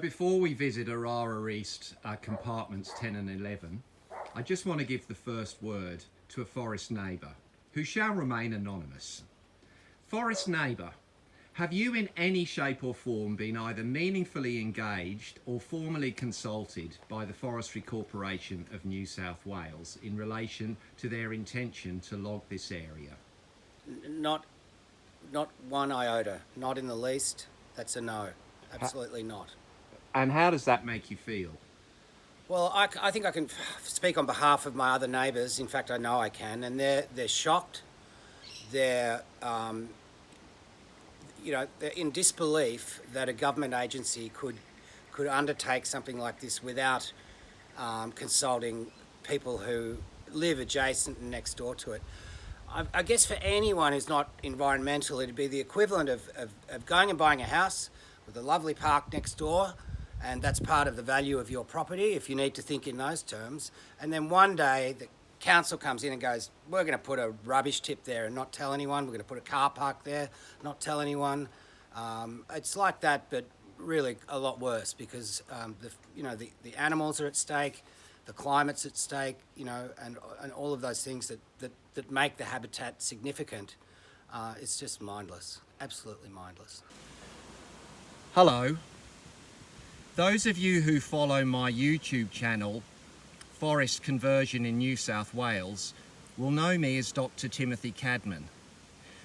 Before we visit Orara East compartments 10 and 11, I just want to give the first word to a forest neighbour who shall remain anonymous. Forest neighbour, have you in any shape or form been either meaningfully engaged or formally consulted by the Forestry Corporation of New South Wales in relation to their intention to log this area? Not one iota, not in the least. That's a no, absolutely not. And how does that make you feel? Well, I think I can speak on behalf of my other neighbours. In fact, I know I can, and they're shocked. They're they're in disbelief that a government agency could undertake something like this without consulting people who live adjacent and next door to it. I guess for anyone who's not environmental, it'd be the equivalent of going and buying a house with a lovely park next door, and that's part of the value of your property, if you need to think in those terms. And then one day the council comes in and goes, we're going to put a rubbish tip there and not tell anyone. We're going to put a car park there, not tell anyone. It's like that, but really a lot worse, because the animals are at stake, the climate's at stake, and all of those things that make the habitat significant. It's just mindless, absolutely mindless. Hello. Those of you who follow my YouTube channel, Forest Conversion in New South Wales, will know me as Dr. Timothy Cadman.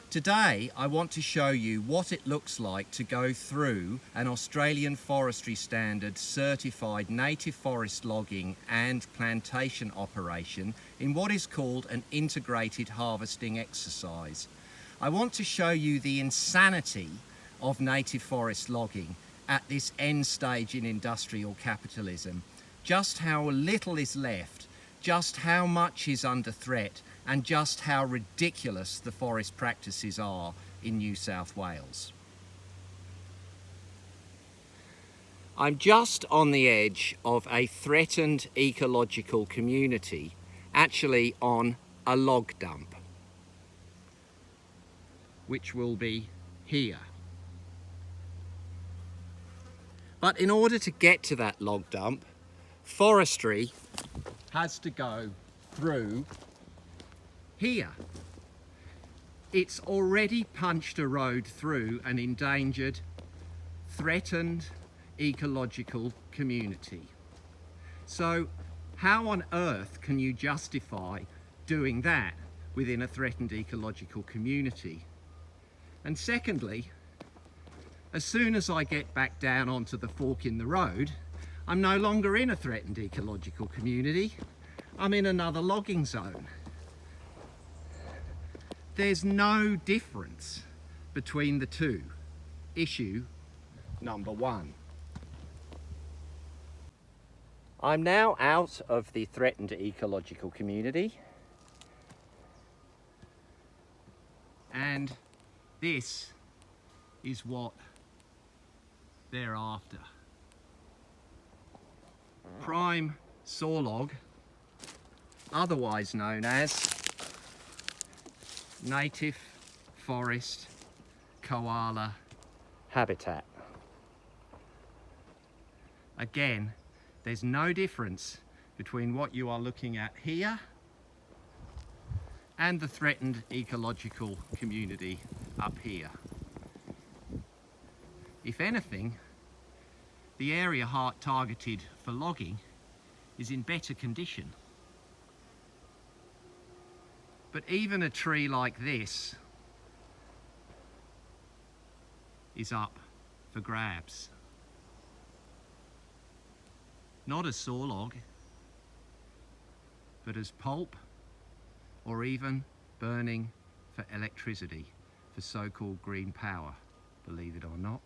Today, I want to show you what it looks like to go through an Australian Forestry Standard certified native forest logging and plantation operation in what is called an integrated harvesting exercise. I want to show you the insanity of native forest logging at this end stage in industrial capitalism, just how little is left, just how much is under threat, and just how ridiculous the forest practices are in New South Wales. I'm just on the edge of a threatened ecological community, actually on a log dump, which will be here. But in order to get to that log dump, Forestry has to go through here. It's already punched a road through an endangered, threatened ecological community. So how on earth can you justify doing that within a threatened ecological community? And secondly, as soon as I get back down onto the fork in the road, I'm no longer in a threatened ecological community. I'm in another logging zone. There's no difference between the two. Issue number one. I'm now out of the threatened ecological community, and this is what they're after. Prime sawlog, otherwise known as native forest koala habitat. Again, there's no difference between what you are looking at here and the threatened ecological community up here. If anything, the area targeted for logging is in better condition. But even a tree like this is up for grabs. Not as sawlog, but as pulp, or even burning for electricity, for so-called green power, believe it or not.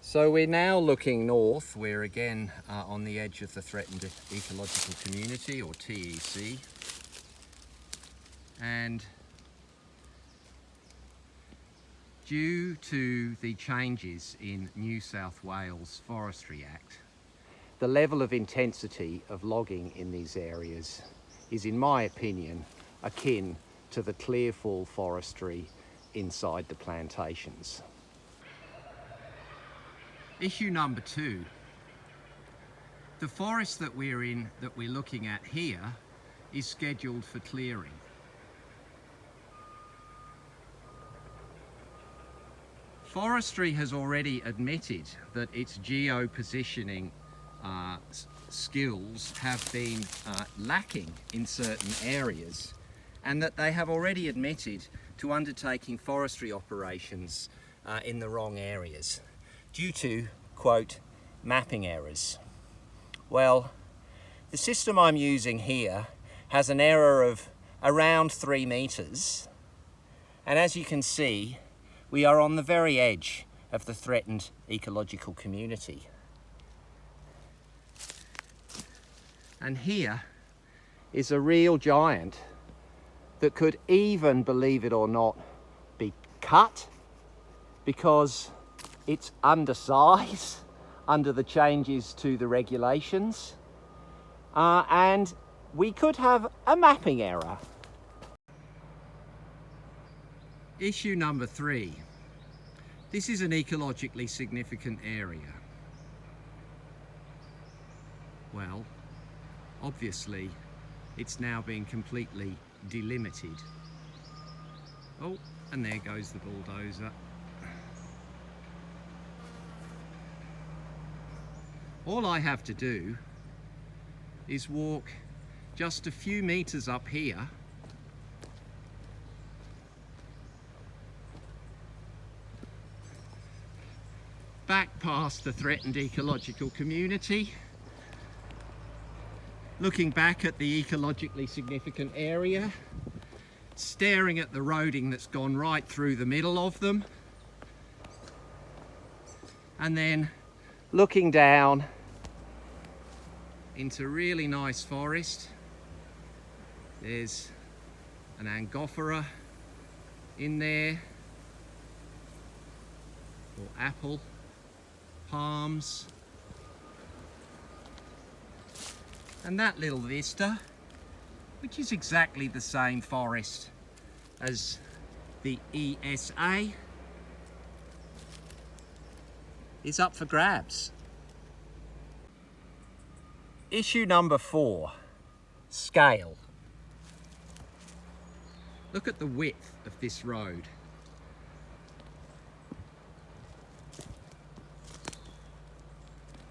So we're now looking north. We're again on the edge of the Threatened Ecological Community, or TEC. And due to the changes in New South Wales Forestry Act, the level of intensity of logging in these areas is, in my opinion, akin to the clearfall forestry inside the plantations. Issue number 2. The forest that we're looking at here is scheduled for clearing. Forestry has already admitted that its geo-positioning skills have been lacking in certain areas, and that they have already admitted to undertaking forestry operations in the wrong areas due to, quote, mapping errors. Well, the system I'm using here has an error of around 3 meters, and as you can see, we are on the very edge of the threatened ecological community. And here is a real giant that could even, believe it or not, be cut because it's undersized under the changes to the regulations, and we could have a mapping error. Issue number 3. This is an ecologically significant area. Well, obviously, it's now been completely delimited. Oh, and there goes the bulldozer. All I have to do is walk just a few meters up here back past the threatened ecological community, looking back at the ecologically significant area, staring at the roading that's gone right through the middle of them, and then looking down into really nice forest. There's an Angophora in there, or apple, palms, and that little vista, which is exactly the same forest as the ESA, is up for grabs. Issue number 4, scale. Look at the width of this road.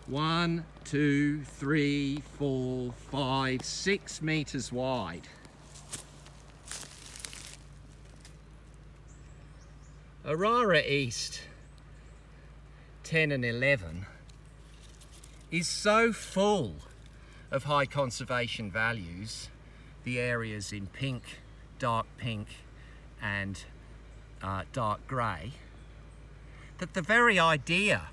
One, 2, 3, 4, 5, 6 meters wide. Orara East 10 and 11 is so full of high conservation values, the areas in pink, dark pink and dark grey, that the very idea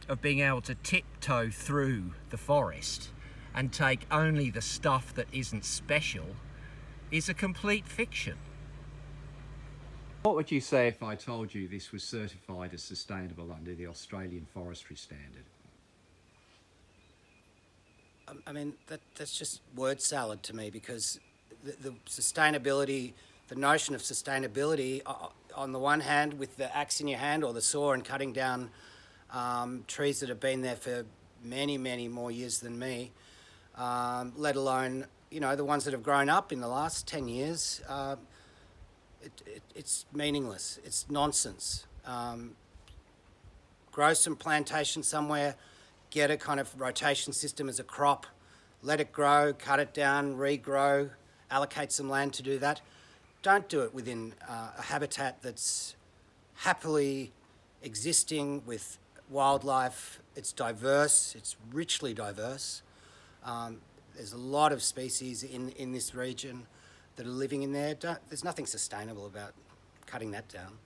of being able to tiptoe through the forest and take only the stuff that isn't special is a complete fiction. What would you say if I told you this was certified as sustainable under the Australian Forestry Standard? I mean, that's just word salad to me, because the sustainability, the notion of sustainability, on the one hand, with the axe in your hand or the saw and cutting down trees that have been there for many, many more years than me, let alone, you know, the ones that have grown up in the last 10 years, it's meaningless. It's nonsense. Grow some plantation somewhere, get a kind of rotation system as a crop, let it grow, cut it down, regrow, allocate some land to do that. Don't do it within a habitat that's happily existing with wildlife. It's diverse, it's richly diverse. There's a lot of species in this region that are living in there. There's nothing sustainable about cutting that down.